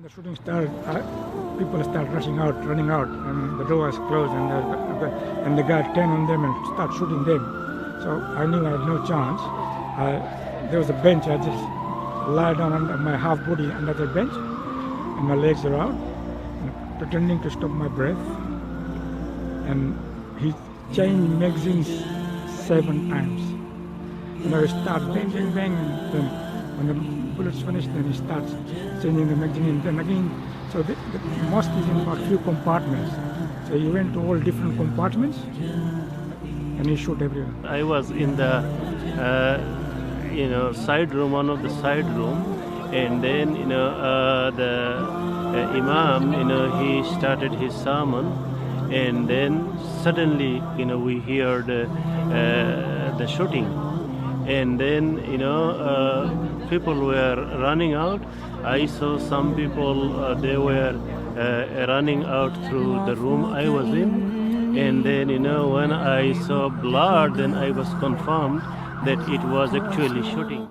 When the shooting started, people started running out, and the door was closed, and the guy turned on them and started shooting them. So I knew I had no chance. There was a bench. I just lied down on my half body under the bench, and my legs are out, and pretending to stop my breath. And he changed magazines 7 times. And I start bang, bang, bang, and then when the bullets finished, then he starts changing the magazine, and then again. So the mosque is in about few compartments. So he went to all different compartments, and he shot everyone. I was in the side room, one of the side room, and then the imam, he started his sermon, and then suddenly we heard the shooting, and then people were running out. I saw some people, they were running out through the room I was in, and then when I saw blood, then I was confirmed that it was actually shooting.